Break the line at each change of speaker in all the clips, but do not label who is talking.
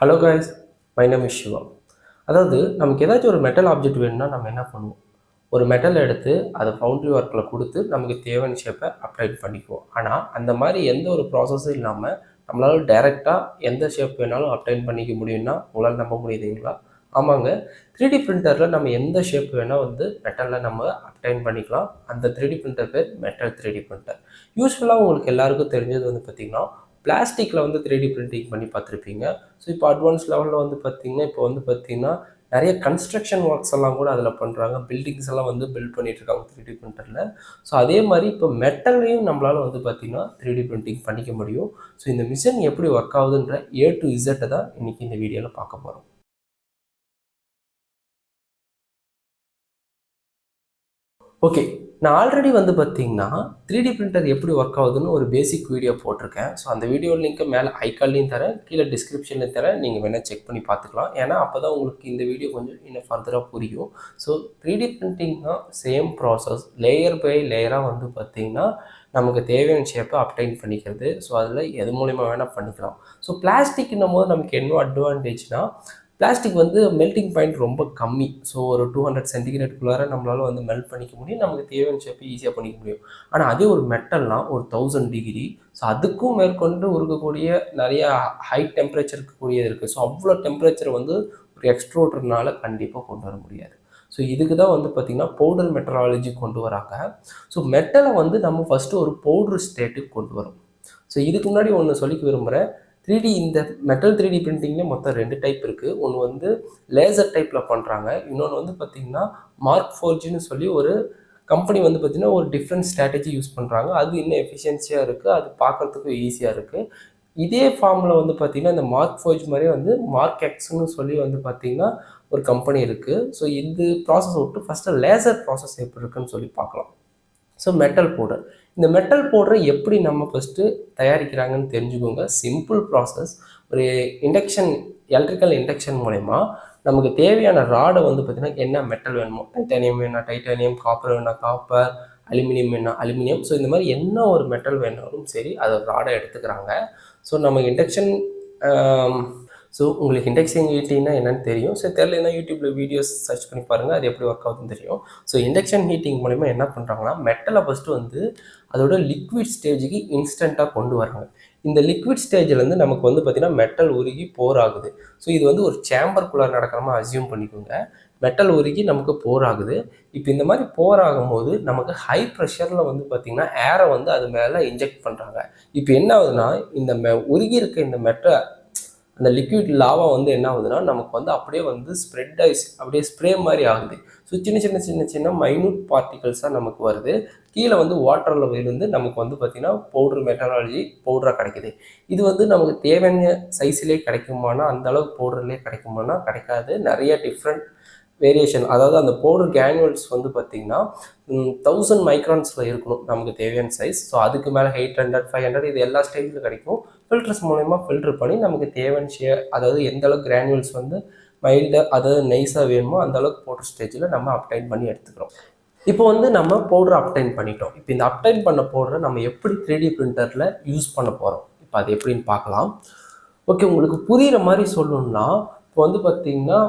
Hello guys, my name is Siva. அதாவது நமக்கு ஏதாச்சும் ஒரு மெட்டல் ஆப்ஜெக்ட் வேணும்னா நம்ம என்ன பண்ணுவோம்? ஒரு மெட்டல் எடுத்து அதை ஃபவுண்ட்ரி ஒர்க்கில் கொடுத்து நமக்கு தேவையான ஷேப்பை அப்ளை பண்ணிக்குவோம். ஆனால் அந்த மாதிரி எந்த ஒரு ப்ராசஸும் இல்லாமல் நம்மளால் டைரெக்டாக எந்த ஷேப் வேணாலும் அப்ளைன் பண்ணிக்க முடியும்னா உங்களால் நம்ப முடியுதுங்களா? ஆமாங்க. 3D பிரிண்டரில் நம்ம எந்த ஷேப் வேணால் மெட்டலில் நம்ம அப்ளைன் பண்ணிக்கலாம். அந்த 3D பிரிண்டர் பேர் மெட்டல் 3D பிரிண்டர். யூஸ்வலாக உங்களுக்கு எல்லாருக்கும் தெரிஞ்சது பார்த்திங்கன்னா பிளாஸ்டிக்கில் 3D பிரிண்டிங் பண்ணி பார்த்துருப்பீங்க. ஸோ இப்போ அட்வான்ஸ் லெவலில் பார்த்திங்கன்னா இப்போ பார்த்திங்கன்னா நிறைய கன்ஸ்ட்ரக்ஷன் ஒர்க்ஸ் எல்லாம் கூட அதில் பண்ணுறாங்க. பில்டிங்ஸ் எல்லாம் பில்ட் பண்ணிட்டு இருக்காங்க 3D பிரிண்டரில். ஸோ அதே மாதிரி இப்போ மெட்டல்லையும் நம்மளால் பார்த்திங்கன்னா 3D பிரிண்டிங் பண்ணிக்க முடியும். ஸோ இந்த மிஷின் எப்படி ஒர்க் ஆகுதுன்ற A to Z தான் இன்றைக்கி இந்த வீடியோவில் பார்க்க போகிறோம். ஓகே, நான் ஆல்ரெடி பார்த்தீங்கன்னா 3D பிரிண்டர் எப்படி ஒர்க் ஆகுதுன்னு ஒரு பேசிக் வீடியோ போட்டிருக்கேன். ஸோ அந்த வீடியோ லிங்க்கு மேலே ஐக்கால்லையும் தரேன், கீழே டிஸ்கிரிப்ஷன்லையும் தரேன். நீங்கள் வேணால் செக் பண்ணி பார்த்துக்கலாம். ஏன்னா அப்போ தான் உங்களுக்கு இந்த வீடியோ கொஞ்சம் இன்னும் ஃபர்தராக புரியும். ஸோ 3D பிரிண்டிங்னா சேம் ப்ராசஸ், லேயர் பை லேயராக பார்த்தீங்கன்னா நமக்கு தேவையான ஷேப்பை அப்டைன் பண்ணிக்கிறது. ஸோ அதில் எது மூலிமா வேணால் பண்ணிக்கலாம். ஸோ பிளாஸ்டிக்னும் போது நமக்கு என்ன அட்வான்டேஜ்னால் பிளாஸ்டிக் மெல்டிங் பாயிண்ட் ரொம்ப கம்மி. ஸோ ஒரு 200 சென்டிகிரேட்குள்ளார நம்மளால் மெல்ட் பண்ணிக்க முடியும். நமக்கு தேவையான ஷேப்பை ஈஸியாக பண்ணிக்க முடியும். ஆனால் அதே ஒரு மெட்டல்னால் ஒரு 1000 டிகிரி, ஸோ அதுக்கும் மேற்கொண்டு இருக்கக்கூடிய நிறையா ஹை டெம்பரேச்சர் இருக்கக்கூடியது இருக்குது. ஸோ அவ்வளோ டெம்பரேச்சர் ஒரு எக்ஸ்ட்ரூடர்னால கண்டிப்பாக கொண்டு வர முடியாது. ஸோ இதுக்கு தான் பார்த்திங்கன்னா பவுடர் மெட்டராலஜி கொண்டு வராங்க. ஸோ மெட்டலை நம்ம ஃபஸ்ட்டு ஒரு பவுடர் ஸ்டேட்டுக்கு கொண்டு வரும். ஸோ இதுக்கு முன்னாடி ஒன்று சொல்லிக்க விரும்புகிறேன். 3D இந்த மெட்டல் 3D பிரிண்டிங்லேயே மொத்தம் 2 டைப் இருக்குது. ஒன்று லேசர் டைப்பில் பண்ணுறாங்க. இன்னொன்று பார்த்திங்கன்னா மார்க் ஃபோர்ஜின்னு சொல்லி ஒரு கம்பெனி பார்த்திங்கன்னா ஒரு டிஃப்ரெண்ட் ஸ்ட்ராட்டஜி யூஸ் பண்ணுறாங்க. அது இன்னும் எஃபிஷியன்சியாக இருக்குது, அது பார்க்குறதுக்கும் ஈஸியாக இருக்குது. இதே ஃபார்மில் பார்த்திங்கன்னா இந்த மார்க் ஃபோர்ஜ் மாதிரியே மார்க் எக்ஸ்னு சொல்லி பார்த்திங்கன்னா ஒரு கம்பெனி இருக்குது. ஸோ இந்த ப்ராசஸ் விட்டு ஃபஸ்ட்டு லேசர் ப்ராசஸ் எப்படி இருக்குன்னு சொல்லி பார்க்கலாம். ஸோ மெட்டல் பவுடர், இந்த மெட்டல் பவுடரை எப்படி நம்ம ஃபஸ்ட்டு தயாரிக்கிறாங்கன்னு தெரிஞ்சுக்கோங்க. Simple process. ஒரு எலக்ட்ரிக்கல் இண்டக்ஷன் மூலயமா நமக்கு தேவையான ராடை பார்த்திங்கன்னா என்ன மெட்டல் வேணுமோ, டைட்டானியம் வேணா டைட்டானியம், காப்பர் வேணா காப்பர், அலுமினியம் வேணா அலுமினியம். ஸோ இந்த மாதிரி என்ன ஒரு மெட்டல் வேணாலும் சரி அதை ராடை எடுத்துக்கிறாங்க. ஸோ நம்ம இண்டக்ஷன் ஸோ உங்களுக்கு இண்டக்ஷன் ஹீட்டிங்னா என்னென்னு தெரியும். ஸோ தெரியலன்னா யூடியூப்பில் வீடியோஸ் சர்ச் பண்ணி பாருங்கள், அது எப்படி ஒர்க் ஆகுதுன்னு தெரியும். ஸோ இண்டக்ஷன் ஹீட்டிங் மூலிமா என்ன பண்ணுறாங்கன்னா மெட்டலை ஃபஸ்ட்டு அதோட லிக்விட் ஸ்டேஜுக்கு இன்ஸ்டண்ட்டாக கொண்டு வராங்க. இந்த லிக்விட் ஸ்டேஜிலேருந்து நமக்கு பார்த்திங்கன்னா மெட்டல் உருகி போர் ஆகுது. ஸோ இது ஒரு சேம்பருக்குள்ளே நடக்கிற மாதிரி அசியூம் பண்ணிக்கோங்க. மெட்டல் உருகி நமக்கு போர் ஆகுது. இப்போ இந்த மாதிரி போர் ஆகும்போது நமக்கு ஹை ப்ரெஷரில் பார்த்திங்கன்னா ஏரை அது மேலே இன்ஜெக்ட் பண்ணுறாங்க. இப்போ என்ன ஆகுதுன்னா இந்த உருகி இருக்க இந்த மெட்டல் அந்த லிக்விட் லாவா என்ன ஆகுதுன்னா நமக்கு அப்படியே ஸ்ப்ரெட் ஆகி அப்படியே ஸ்ப்ரே மாதிரி ஆகுது. ஸோ சின்ன சின்ன சின்ன சின்ன மைனூட் பார்ட்டிகல்ஸாக நமக்கு வருது. கீழே வாட்டரில் விழுந்து நமக்கு பார்த்திங்கன்னா பவுட்ரு மெட்டராலஜி பவுடராக கிடைக்குது. இது நமக்கு தேவையான சைஸ்லேயே கிடைக்குமானா அந்தளவுக்கு பவுடர்லேயே கிடைக்குமானா கிடைக்காது. நிறைய டிஃப்ரெண்ட் வேரியேஷன், அதாவது அந்த பவுடர் கேனுவல்ஸ் பார்த்திங்கன்னா 1000 மைக்ரான்ஸில் இருக்கணும் நமக்கு தேவையான சைஸ். ஸோ அதுக்கு மேலே 800 500 இது எல்லா ஸ்டேஜில் கிடைக்கும். ஃபில்டர்ஸ் மூலயமா ஃபில்டர் பண்ணி நமக்கு தேவையான அதாவது எந்த அளவுக்கு கிரானுவல்ஸ் மைல்டாக அதாவது நைஸாக வேணுமோ அந்தளவுக்கு பவுடர் ஸ்டேஜில் நம்ம அப்டைன் பண்ணி எடுத்துக்கிறோம். இப்போ நம்ம பவுடர் அப்டைன் பண்ணிட்டோம். இப்போ இந்த அப்டைன் பண்ண பவுடரை நம்ம எப்படி 3D பிரிண்டரில் யூஸ் பண்ண போகிறோம், இப்போ அது எப்படின்னு பார்க்கலாம். ஓகே, உங்களுக்கு புரிகிற மாதிரி சொல்லணும்னா இப்போ பார்த்திங்கன்னா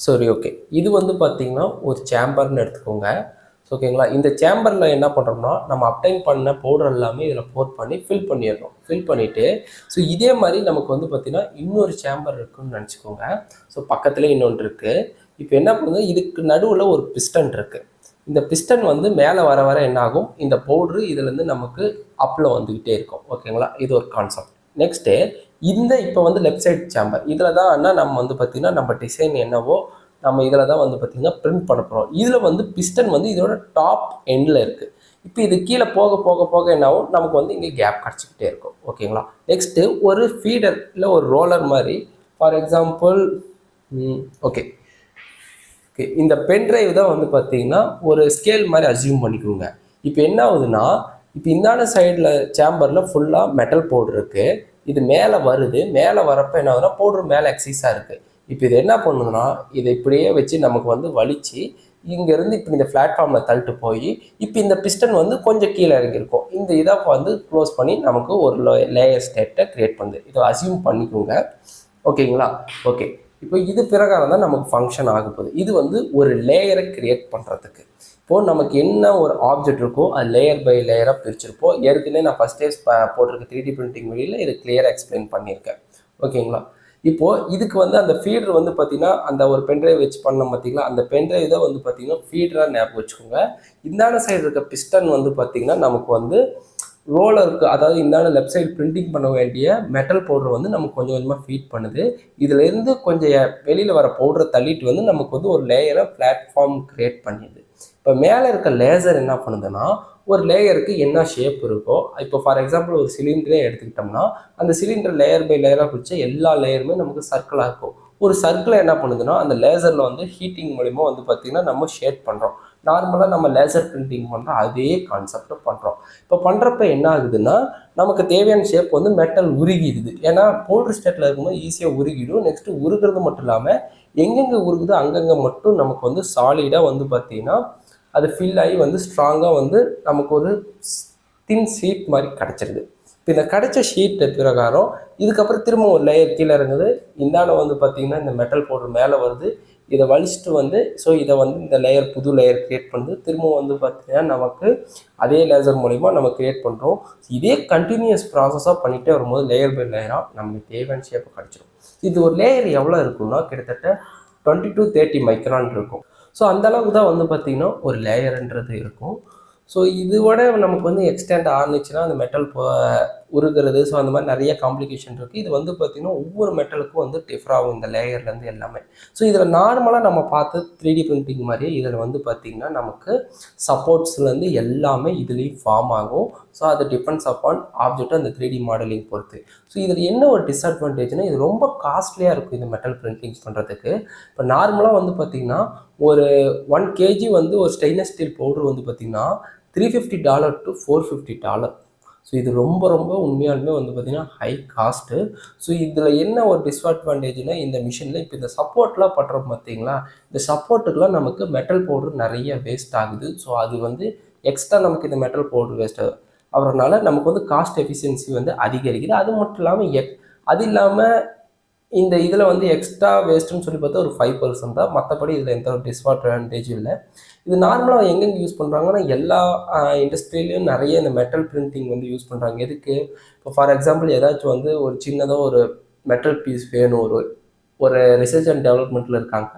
சரி, ஓகே, இது பார்த்திங்கன்னா ஒரு சேம்பர்னு எடுத்துக்கோங்க. ஓகேங்களா. இந்த சேம்பரில் என்ன பண்ணுறோம்னா நம்ம அப்டைன் பண்ண பவுடர் எல்லாமே இதில் போர் பண்ணி ஃபில் பண்ணிடுறோம். ஃபில் பண்ணிவிட்டு ஸோ இதே மாதிரி நமக்கு பார்த்திங்கன்னா இன்னொரு சேம்பர் இருக்குதுன்னு நினச்சிக்கோங்க. ஸோ பக்கத்துலேயே இன்னொன்று இருக்குது. இப்போ என்ன பண்ணுது, இதுக்கு நடுவில் ஒரு பிஸ்டன் இருக்குது. இந்த பிஸ்டன் மேலே வர வர என்னாகும், இந்த பவுட்ரு இதுலேருந்து நமக்கு அப்பில் வந்துக்கிட்டே இருக்கும். ஓகேங்களா, இது ஒரு கான்செப்ட். நெக்ஸ்ட்டு இந்த இப்போ லெஃப்ட் சைட் சேம்பர், இதில் தான் நம்ம பார்த்திங்கன்னா நம்ம டிசைன் என்னவோ நம்ம இதில் தான் பார்த்திங்கன்னா பிரிண்ட் பண்ண போகிறோம். இதில் பிஸ்டன் இதோட டாப் எண்டில் இருக்குது. இப்போ இது கீழே போக போக போக என்னாகும், நமக்கு இங்கே கேப் கிடச்சிக்கிட்டே இருக்கும். ஓகேங்களா. நெக்ஸ்ட்டு ஒரு ஃபீடர் இல்லை ஒரு ரோலர் மாதிரி, ஃபார் எக்ஸாம்பிள் ஓகே ஓகே இந்த பென் ட்ரைவ் தான் பார்த்திங்கன்னா ஒரு ஸ்கேல் மாதிரி அசியூம் பண்ணிக்கோங்க. இப்போ என்ன ஆகுதுன்னா, இப்போ இந்தான சைடில் சேம்பரில் ஃபுல்லாக மெட்டல் பவுடர் இருக்குது. இது மேலே வருது. மேலே வரப்போ என்ன ஆகுதுன்னா பவுடர் மேலே எக்ஸைஸாக இருக்குது. இப்போ இது என்ன பண்ணுதுன்னா இதை இப்படியே வச்சு நமக்கு வலிச்சு இங்கேருந்து இப்போ இந்த பிளாட்ஃபார்மில் தள்ளிட்டு போய் இப்போ இந்த பிஸ்டன் வந்து கொஞ்சம் கீழே இறங்கியிருக்கும். இந்த இதை வந்து க்ளோஸ் பண்ணி நமக்கு ஒரு லேயர் ஸ்டேட்டை க்ரியேட் பண்ணுது. இதை அசியூம் பண்ணிக்கோங்க. ஓகேங்களா? ஓகே. இப்போ இது பிரகாரம் தான் நமக்கு ஃபங்க்ஷன் ஆக போகுது. இது வந்து ஒரு லேயரை கிரியேட் பண்ணுறதுக்கு. இப்போது நமக்கு என்ன ஒரு ஆப்ஜெக்ட் இருக்கோ அது லேயர் பை லேயராக பிரிச்சிருப்போம். ஏற்கனவே நான் ஃபஸ்ட்டே போட்டிருக்க 3D பிரிண்டிங் வீடியோவில் இது கிளியராக எக்ஸ்பிளைன் பண்ணியிருக்கேன். ஓகேங்களா? இப்போது இதுக்கு வந்து அந்த ஃபீடர் வந்து பார்த்திங்கன்னா அந்த ஒரு பென்ட்ரைவ் வச்சு பண்ணோம் பார்த்திங்களா, அந்த பென்ட்ரைவ் தான் வந்து பார்த்திங்கன்னா ஃபீடராக ஞாபகம் வச்சுக்கோங்க. இந்தான சைடு இருக்க பிஸ்டன் வந்து பார்த்திங்கன்னா நமக்கு வந்து ரோலருக்கு, அதாவது இந்தாண்ட லெஃப்ட் சைடு பிரிண்டிங் பண்ண வேண்டிய மெட்டல் பவுடர் வந்து நமக்கு கொஞ்சம் கொஞ்சமாக ஃபீட் பண்ணுது. இதுலேருந்து கொஞ்சம் வெளியில் வர பவுடரை தள்ளிட்டு வந்து நமக்கு வந்து ஒரு லேயரை பிளாட்ஃபார்ம் கிரியேட் பண்ணிடுது. இப்போ மேலே இருக்க லேசர் என்ன பண்ணுதுன்னா ஒரு லேயருக்கு என்ன ஷேப் இருக்கோ, இப்போ ஃபார் எக்ஸாம்பிள் ஒரு சிலிண்டரே எடுத்துக்கிட்டோம்னா அந்த சிலிண்டர் லேயர் பை லேயராக பிடிச்ச எல்லா லேயருமே நமக்கு சர்க்கிளாக இருக்கும். ஒரு சர்க்கிளை என்ன பண்ணுதுன்னா அந்த லேசரில் வந்து ஹீட்டிங் மூலிமா வந்து பார்த்திங்கன்னா நம்ம ஷேட் பண்ணுறோம். நார்மலாக நம்ம லேசர் பிரிண்டிங் பண்ணுறோம், அதே கான்செப்டை பண்ணுறோம். இப்போ பண்ணுறப்ப என்ன ஆகுதுன்னா நமக்கு தேவையான ஷேப் வந்து மெட்டல் உருகிடுது. ஏன்னா பவுடர் ஸ்டேட்டில் இருக்கும்போது ஈஸியாக உருகிடும். நெக்ஸ்ட்டு உருகிறது மட்டும் இல்லாமல் எங்கெங்கே உருகுதோ அங்கங்கே மட்டும் நமக்கு வந்து சாலிடாக வந்து பார்த்திங்கன்னா அது ஃபில் ஆகி வந்து ஸ்ட்ராங்காக வந்து நமக்கு ஒரு தின் ஷீட் மாதிரி கிடச்சிருது. இப்போ இந்த கிடைச்ச ஷீட்டு பிரகாரம் இதுக்கப்புறம் திரும்ப ஒரு லேயர் கீழே இறங்குது. இந்தாண்ட வந்து பார்த்திங்கன்னா இந்த மெட்டல் பவுடர் மேலே வருது. இதை வலிச்சுட்டு வந்து ஸோ இதை வந்து இந்த லேயர் புது லேயர் க்ரியேட் பண்ணுது. திரும்ப வந்து பார்த்திங்கன்னா நமக்கு அதே லேசர் மூலிமா நம்ம க்ரியேட் பண்ணுறோம். இதே கண்டினியூஸ் ப்ராசஸாக பண்ணிகிட்டே வரும்போது லேயர் பை லேயராக நமக்கு தேவையான ஷேப்பை கிடச்சிடும். இது ஒரு லேயர் எவ்வளோ இருக்குன்னா கிட்டத்தட்ட 20 to 30 மைக்ரான் இருக்கும். ஸோ அந்தளவுக்கு தான் வந்து பார்த்திங்கன்னா ஒரு லேயருன்றது இருக்கும். ஸோ இதோட நமக்கு வந்து எக்ஸ்டெண்ட் ஆனிச்சுன்னா அந்த மெட்டல் உருகிறது. ஸோ அந்த மாதிரி நிறைய காம்ப்ளிகேஷன் இருக்குது. இது வந்து பார்த்திங்கன்னா ஒவ்வொரு மெட்டலுக்கும் வந்து டிஃபர் ஆகும் இந்த லேயர்லேருந்து எல்லாமே. ஸோ இதில் நார்மலாக நம்ம பார்த்து 3D பிரிண்டிங் மாதிரியே இதில் வந்து பார்த்திங்கன்னா நமக்கு சப்போர்ட்ஸ்லேருந்து எல்லாமே இதுலேயும் ஃபார்ம் ஆகும். ஸோ அது டிபெண்ட்ஸ் அப்பான் ஆப்ஜெக்ட் அந்த 3D மாடலிங் பொறுத்து. ஸோ இதில் என்ன ஒரு டிஸ்அட்வான்டேஜ்னால் இது ரொம்ப காஸ்ட்லியாக இருக்கும் இந்த மெட்டல் பிரிண்டிங் பண்ணுறதுக்கு. இப்போ நார்மலாக வந்து பார்த்திங்கன்னா ஒரு 1 kg வந்து ஒரு ஸ்டெயின்லெஸ் ஸ்டீல் பவுடர் வந்து பார்த்திங்கன்னா $350 to $450. ஸோ இது ரொம்ப ரொம்ப உண்மையாலுமே வந்து பார்த்திங்கன்னா ஹை காஸ்ட்டு. ஸோ இதில் என்ன ஒரு டிஸ்அட்வான்டேஜ்னால் இந்த மிஷினில் இப்போ இந்த சப்போர்ட்லாம் பண்ணுறோம் பார்த்திங்களா, இந்த சப்போர்ட்டுக்கெலாம் நமக்கு மெட்டல் பவுடர் நிறைய வேஸ்ட் ஆகுது. ஸோ அது வந்து எக்ஸ்ட்ரா நமக்கு இந்த மெட்டல் பவுடர் வேஸ்ட் ஆகிறதுனால நமக்கு வந்து காஸ்ட் எஃபிஷியன்சி வந்து அதிகரிக்குது. அது மட்டும் இல்லாமல் அது இல்லாமல் இந்த இதில் வந்து எக்ஸ்ட்ரா வேஸ்ட்டுன்னு சொல்லி பார்த்தா ஒரு 5% தான். மற்றபடி இதில் எந்த ஒரு டிஸ்அட்வான்டேஜும் இல்லை. இது நார்மலாக எங்கெங்கே யூஸ் பண்ணுறாங்கன்னா எல்லா இண்டஸ்ட்ரியிலையும் நிறைய இந்த மெட்டல் பிரிண்டிங் வந்து யூஸ் பண்ணுறாங்க. எதுக்கு? இப்போ ஃபார் எக்ஸாம்பிள் ஏதாச்சும் வந்து ஒரு சின்னதாக ஒரு மெட்டல் பீஸ் வேணும், ஒரு ஒரு ரிசர்ச் அண்ட் டெவலப்மெண்ட்டில் இருக்காங்க.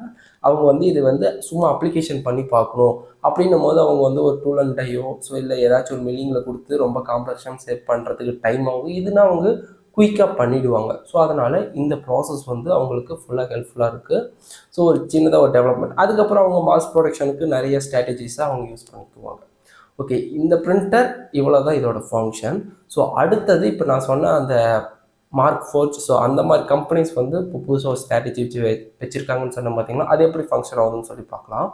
அவங்க வந்து இது வந்து சும்மா அப்ளிகேஷன் பண்ணி பார்க்கணும் அப்படின்னும் போது அவங்க வந்து ஒரு டூல் அண்ட் டையோ ஸோ இல்லை ஏதாச்சும் ஒரு மில்லிங்கில் கொடுத்து ரொம்ப காம்ப்ளெக்ஸாக செட் பண்ணுறதுக்கு டைம் ஆகும். இதுனா அவங்க குயிக்காக பண்ணிவிடுவாங்க. ஸோ அதனால் இந்த ப்ராசஸ் வந்து அவங்களுக்கு ஃபுல்லாக ஹெல்ப்ஃபுல்லாக இருக்குது. ஸோ ஒரு சின்னதாக ஒரு டெவலப்மெண்ட் அதுக்கப்புறம் அவங்க மாஸ் ப்ரொடக்ஷனுக்கு நிறைய ஸ்ட்ராட்டஜிஸாக அவங்க யூஸ் பண்ணிக்குவாங்க. ஓகே, இந்த பிரிண்டர் இவ்வளோ தான் இதோட ஃபங்க்ஷன். ஸோ அடுத்தது இப்போ நான் சொன்ன அந்த மார்க் ஃபோர்ஜ் ஸோ அந்த மாதிரி கம்பெனிஸ் வந்து இப்போ புதுசாக ஒரு ஸ்ட்ராட்டஜி வச்சுருக்காங்கன்னு சொன்ன பார்த்தீங்கன்னா அது எப்படி ஃபங்க்ஷன் ஆகுதுன்னு சொல்லி பார்க்கலாம்.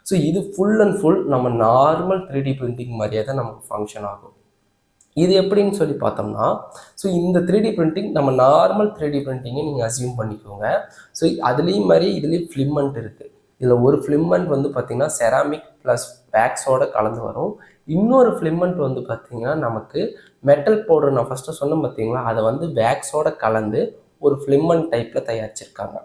ஸோ இது ஃபுல் அண்ட் ஃபுல் நம்ம நார்மல் 3D பிரிண்டிங் மாதிரியே தான் நமக்கு ஃபங்க்ஷன் ஆகும். இது எப்படின்னு சொல்லி பார்த்தோம்னா ஸோ இந்த 3D பிரிண்டிங் நம்ம நார்மல் 3D பிரிண்டிங்கை நீங்கள் அசியூம் பண்ணிக்கோங்க. ஸோ அதுலேயும் மாதிரி இதுலேயும் ஃபிலிமெண்ட் இருக்குது. இதில் ஒரு ஃபிலிமெண்ட் வந்து பார்த்திங்கன்னா செராமிக் ப்ளஸ் வேக்ஸோடு கலந்து வரும். இன்னொரு ஃபிலிமெண்ட் வந்து பார்த்திங்கன்னா நமக்கு மெட்டல் பவுடர் நான் ஃபஸ்ட்டு சொன்னேன் பார்த்திங்களா, அதை வந்து வேக்ஸோடு கலந்து ஒரு ஃபிலிமெண்ட் டைப்பில் தயாரிச்சிருக்காங்க.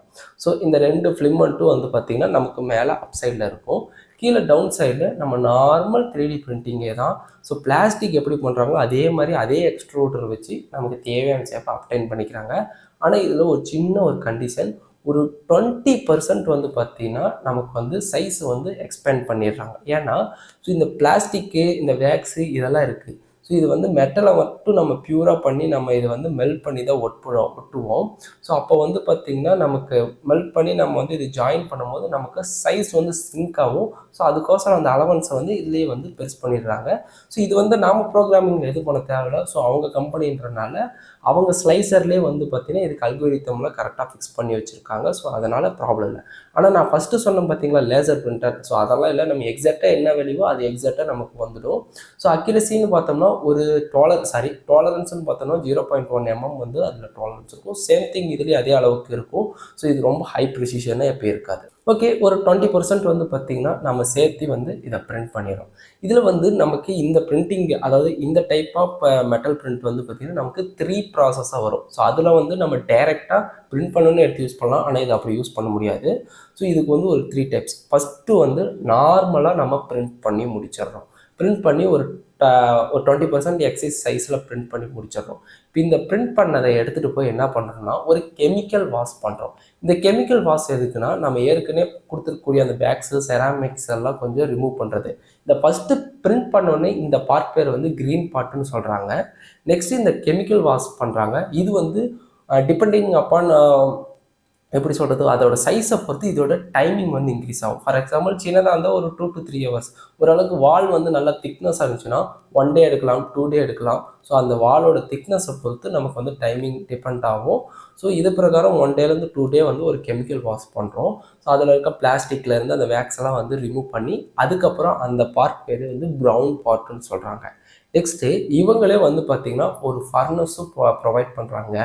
ஸோ இந்த 2 ஃபிலிமெண்ட்டும் வந்து பார்த்திங்கன்னா நமக்கு மேலே அப் சைடில் இருக்கும், கீழே டவுன் சைடில் நம்ம நார்மல் 3D பிரிண்டிங்கே தான். ஸோ பிளாஸ்டிக் எப்படி பண்ணுறாங்களோ அதே மாதிரி அதே எக்ஸ்ட்ரூடர் வச்சு நமக்கு தேவையான ஷேப்பை அப்டைன் பண்ணிக்கிறாங்க. ஆனால் இதில் ஒரு சின்ன ஒரு கண்டிஷன், ஒரு 20% வந்து பார்த்திங்கன்னா நமக்கு வந்து சைஸ் வந்து எக்ஸ்பேண்ட் பண்ணிடுறாங்க. ஏன்னா ஸோ இந்த பிளாஸ்டிக்கு இந்த வேக்ஸு இதெல்லாம் இருக்குது. ஸோ இது வந்து மெட்டலை மட்டும் நம்ம பியூராக பண்ணி நம்ம இதை வந்து மெல்ட் பண்ணி தான் ஒட்டுவோம். ஸோ அப்போ வந்து பார்த்திங்கன்னா நமக்கு மெல்ட் பண்ணி நம்ம வந்து இது ஜாயின் பண்ணும்போது நமக்கு சைஸ் வந்து சிங்க் ஆகும். ஸோ அதுக்கோசரம் அந்த அலவன்ஸை வந்து இதுலேயே வந்து பெருசு பண்ணிடுறாங்க. ஸோ இது வந்து நாம் ப்ரோக்ராமிங் எது பண்ண தேவையில்ல. ஸோ அவங்க கம்பெனின்றனால அவங்க ஸ்லைசர்லேயே வந்து பார்த்திங்கன்னா இதுக்கு அல்கோரிதமில் கரெக்டாக ஃபிக்ஸ் பண்ணி வச்சுருக்காங்க. ஸோ அதனால் ப்ராப்ளம் இல்லை. ஆனால் நான் ஃபஸ்ட்டு சொன்னேன் பார்த்திங்களா லேசர் பிரிண்டர், ஸோ அதெல்லாம் இல்லை, நம்ம எக்ஸாக்டாக என்ன வேல்யூவோ அது எக்ஸாக்டாக நமக்கு வந்துடும். ஸோ அக்யூரசின்னு பார்த்தோம்னா ஒரு டாலரன்ஸ்னு பார்த்தோம்னா 0.1 mm வந்து அதில் டாலரன்ஸ் இருக்கும். சேம் திங் இதுலேயும் அதே அளவுக்கு இருக்கும். ஸோ இது ரொம்ப ஹை ப்ரிசிஷனாக எப்போ இருக்காது. ஓகே, ஒரு 20% வந்து பார்த்திங்கன்னா நம்ம சேர்த்து வந்து இதை பிரிண்ட் பண்ணிடுறோம். இதில் வந்து நமக்கு இந்த பிரிண்டிங், அதாவது இந்த டைப் ஆஃப் மெட்டல் பிரிண்ட் வந்து பார்த்திங்கன்னா நமக்கு 3 ப்ராசஸாக வரும். ஸோ அதில் வந்து நம்ம டைரெக்டாக பிரிண்ட் பண்ணணும்னு எடுத்து யூஸ் பண்ணலாம், ஆனால் இதை அப்படி யூஸ் பண்ண முடியாது. ஸோ இதுக்கு வந்து ஒரு 3 டைப்ஸ். ஃபஸ்ட்டு வந்து நார்மலாக நம்ம பிரிண்ட் பண்ணி முடிச்சிடுறோம். பிரிண்ட் பண்ணி ஒரு 20% எக்ஸைஸ் சைஸில் பிரிண்ட் பண்ணி முடிச்சிடுறோம். இப்போ இந்த பிரிண்ட் பண்ணதை எடுத்துகிட்டு போய் என்ன பண்ணுறோம்னா ஒரு கெமிக்கல் வாஷ் பண்ணுறோம். இந்த கெமிக்கல் வாஷ் எதுக்குன்னா நம்ம ஏற்கனவே கொடுத்துருக்கக்கூடிய அந்த பேக்ஸு செராமிக்ஸ் எல்லாம் கொஞ்சம் ரிமூவ் பண்ணுறது. இந்த ஃபஸ்ட்டு பிரிண்ட் பண்ணோடனே இந்த பார்ட் பேர் வந்து க்ரீன் பார்ட்டுன்னு சொல்கிறாங்க. நெக்ஸ்ட்டு இந்த கெமிக்கல் வாஷ் பண்ணுறாங்க. இது வந்து டிபெண்டிங் அப்பான் எப்படி சொல்கிறது, அதோட சைஸை பொறுத்து இதோட டைமிங் வந்து இன்க்ரீஸ் ஆகும். ஃபார் எக்ஸாம்பிள் சின்னதாக இருந்தால் ஒரு 2 to 3 hours. ஓரளவுக்கு வால் வந்து நல்லா திக்னஸாக இருந்துச்சுன்னா 1 day எடுக்கலாம், 2 day எடுக்கலாம். ஸோ அந்த வாலோட திக்னஸை பொறுத்து நமக்கு வந்து டைமிங் டிபெண்ட் ஆகும். ஸோ இது பிரகாரம் 1 dayலேருந்து 2 day வந்து ஒரு கெமிக்கல் வாஷ் பண்ணுறோம். ஸோ அதில் இருக்க பிளாஸ்டிக்லேருந்து அந்த வேக்ஸ் எல்லாம் வந்து ரிமூவ் பண்ணி அதுக்கப்புறம் அந்த பார்ட் பேர் வந்து ப்ரௌன் பார்ட்டுன்னு சொல்கிறாங்க. நெக்ஸ்ட்டு இவங்களே வந்து பார்த்திங்கன்னா ஒரு ஃபர்னஸும் ப்ரொவைட் பண்ணுறாங்க.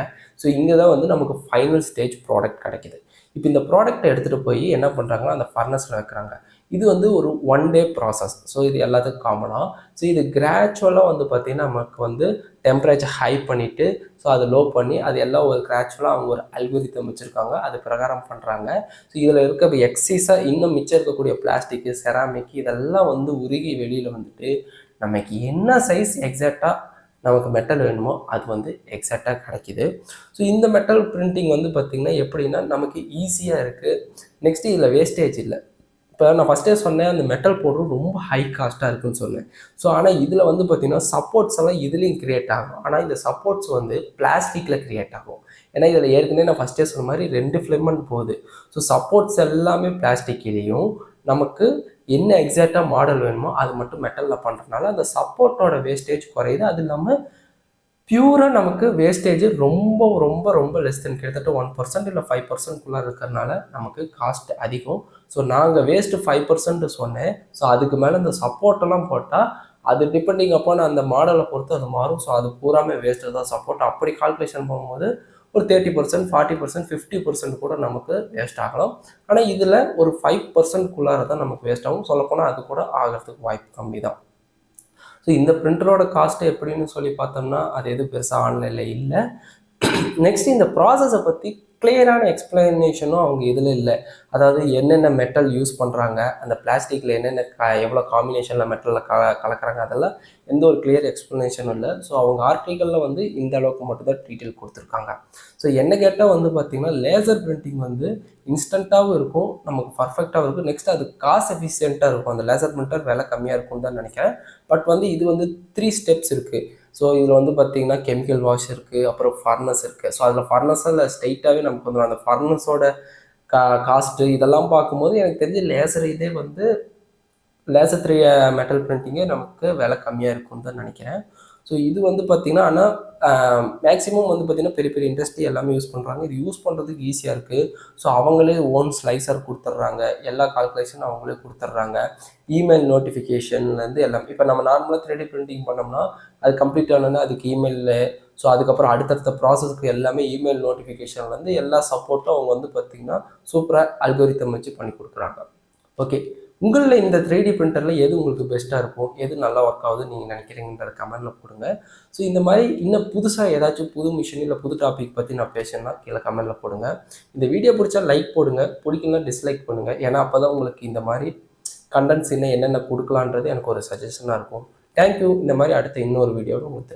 ஸோ இங்கே தான் வந்து நமக்கு ஃபைனல் ஸ்டேஜ் ப்ராடக்ட் கிடைக்கிது. இப்போ இந்த ப்ராடக்ட்டை எடுத்துகிட்டு போய் என்ன பண்ணுறாங்கன்னா அந்த ஃபர்னஸில் வைக்கிறாங்க. இது வந்து ஒரு 1 day ப்ராசஸ். ஸோ இது எல்லாத்துக்கும் காமனாக. ஸோ இது கிராஜுவலாக வந்து பார்த்திங்கன்னா நமக்கு வந்து டெம்பரேச்சர் ஹை பண்ணிவிட்டு ஸோ அதை லோ பண்ணி அது எல்லாம் ஒரு கிராஜுவலாக அவங்க ஒரு அல்கோரிதம் வச்சுருக்காங்க, அது பிரகாரம் பண்ணுறாங்க. ஸோ இதில் இருக்க எக்ஸைஸாக இன்னும் மிச்சம் இருக்கக்கூடிய பிளாஸ்டிக்கு செராமிக் இதெல்லாம் வந்து உருகி வெளியில் வந்துட்டு நமக்கு என்ன சைஸ் எக்ஸாக்டாக நமக்கு மெட்டல் வேணுமோ அது வந்து எக்ஸாக்டாக கிடைக்கிது. ஸோ இந்த மெட்டல் பிரிண்டிங் வந்து பார்த்திங்கன்னா எப்படின்னா நமக்கு ஈஸியாக இருக்குது. நெக்ஸ்ட்டு இதில் வேஸ்டேஜ் இல்லை. இப்போ நான் ஃபஸ்ட்டே சொன்னேன் அந்த மெட்டல் பவுடர் ரொம்ப ஹை காஸ்ட்டாக இருக்குன்னு சொன்னேன். ஸோ ஆனால் இதில் வந்து பார்த்திங்கன்னா சப்போர்ட்ஸ் எல்லாம் இதுலேயும் க்ரியேட் ஆகும். ஆனால் இந்த சப்போர்ட்ஸ் வந்து பிளாஸ்டிக்கில் க்ரியேட் ஆகும். ஏன்னா இதில் ஏற்கனவே நான் ஃபஸ்ட்டே சொன்ன மாதிரி 2 ஃபிலமெண்ட் போகுது. ஸோ சப்போர்ட்ஸ் எல்லாமே பிளாஸ்டிக்லேயும் நமக்கு என்ன எக்ஸாக்டாக மாடல் வேணுமோ அது மட்டும் மெட்டலில் பண்ணுறதுனால அந்த சப்போர்ட்டோட வேஸ்டேஜ் குறையுது. அது இல்லாமல் பியூராக நமக்கு வேஸ்டேஜ் ரொம்ப ரொம்ப ரொம்ப லெஸ் தென் கிட்டத்தட்ட 1% இல்லை 5%குள்ளே இருக்கிறதுனால நமக்கு காஸ்ட் அதிகம். ஸோ நாங்கள் வேஸ்ட்டு 5% சொன்னேன். ஸோ அதுக்கு மேலே இந்த சப்போர்ட்டெல்லாம் போட்டால் அது டிபெண்டிங் அப்பான் அந்த மாடலை பொறுத்து அது மாறும். ஸோ அது பூராமே வேஸ்ட்டு தான். சப்போர்ட் அப்படி கால்குலேஷன் போகும்போது ஒரு 30%, 40%, 50% கூட நமக்கு வேஸ்ட் ஆகலாம். ஆனால் இதில் ஒரு 5%குள்ளார தான் நமக்கு வேஸ்ட் ஆகும். சொல்லப்போனால் அது கூட ஆகிறதுக்கு வாய்ப்பு கம்மி தான். ஸோ இந்த பிரிண்டரோட காஸ்ட்டு எப்படின்னு சொல்லி பார்த்தோம்னா அது எதுவும் பெருசாக ஆன்லைனில் இல்லை. நெக்ஸ்ட் இந்த ப்ராசஸை பற்றி கிளியரான எக்ஸ்பிளனேஷனும் அவங்க இதில் இல்லை. அதாவது என்னென்ன மெட்டல் யூஸ் பண்ணுறாங்க, அந்த பிளாஸ்டிக்கில் என்னென்ன எவ்வளோ காம்பினேஷனில் மெட்டலில் கலக்கிறாங்க, அதெல்லாம் எந்த ஒரு கிளியர் எக்ஸ்ப்ளனேஷனும் இல்லை. ஸோ அவங்க ஆர்டிக்கலில் வந்து இந்த அளவுக்கு மட்டும்தான் டீட்டெயில் கொடுத்துருக்காங்க. ஸோ என்ன கேட்டால் வந்து பார்த்திங்கன்னா லேசர் பிரிண்டிங் வந்து இன்ஸ்டண்ட்டாகவும் இருக்கும், நமக்கு பர்ஃபெக்டாகவும் இருக்கும். நெக்ஸ்ட் அது காசு எஃபிஷியண்ட்டாக இருக்கும். அந்த லேசர் பிரிண்டர் விலை கம்மியாக இருக்கும்னு தான் நினைக்கிறேன். பட் வந்து இது வந்து 3 ஸ்டெப்ஸ் இருக்குது. ஸோ இதில் வந்து பார்த்திங்கன்னா கெமிக்கல் வாஷ் இருக்குது, அப்புறம் ஃபர்னஸ் இருக்குது. ஸோ அதில் ஃபர்னஸில் ஸ்ட்ரைட்டாகவே நமக்கு வந்துடும். அந்த ஃபர்னஸோட காஸ்ட்டு இதெல்லாம் பார்க்கும்போது எனக்கு தெரிஞ்ச லேசர் இதே வந்து லேசர் 3 மெட்டல் பிரிண்டிங்கே நமக்கு விலை கம்மியாக இருக்கும்னு தான் நினைக்கிறேன். ஸோ இது வந்து பார்த்திங்கன்னா ஆனால் மேக்ஸிமம் வந்து பார்த்திங்கன்னா பெரிய பெரிய இண்டஸ்ட்ரி எல்லாமே யூஸ் பண்ணுறாங்க. இது யூஸ் பண்ணுறதுக்கு ஈஸியாக இருக்குது. ஸோ அவங்களே ஓன் ஸ்லைசர் கொடுத்துட்றாங்க, எல்லா கால்குலேஷனும் அவங்களே கொடுத்துட்றாங்க. இமெயில் நோட்டிஃபிகேஷன்லேருந்து எல்லாம் இப்போ நம்ம நார்மலாக 3D பிரிண்டிங் பண்ணோம்னா அது கம்ப்ளீட் ஆனோன்னா அதுக்கு இமெயிலில், ஸோ அதுக்கப்புறம் அடுத்தடுத்த ப்ராசஸ்க்கு எல்லாமே இமெயில் நோட்டிஃபிகேஷன்லேருந்து எல்லா சப்போர்ட்டும் அவங்க வந்து பார்த்திங்கன்னா சூப்பராக அல்கோரிதம் வச்சு பண்ணி கொடுக்குறாங்க. ஓகே, உங்களில் இந்த 3D பிரிண்டரில் எது உங்களுக்கு பெஸ்ட்டாக இருக்கும், எது நல்லா ஒர்க் ஆகுதுன்னு நீங்கள் நினைக்கிறீங்கன்றத கமெண்ட்டில் போடுங்க. ஸோ இந்த மாதிரி இன்னும் புதுசாக ஏதாச்சும் புது மிஷின் இல்லை புது டாபிக் பற்றி நான் பேசணும்னா கீழே கமெண்ட்டில் போடுங்க. இந்த வீடியோ பிடிச்சா லைக் போடுங்க, பிடிக்கலனா டிஸ்லைக் பண்ணுங்கள். ஏன்னா அப்போ தான் உங்களுக்கு இந்த மாதிரி கண்டென்ட்ஸ் இன்னும் என்னென்ன கொடுக்கலான்றது எனக்கு ஒரு சஜஷனாக இருக்கும். தேங்க்யூ. இந்த மாதிரி அடுத்த இன்னொரு வீடியோவில் உங்களுக்கு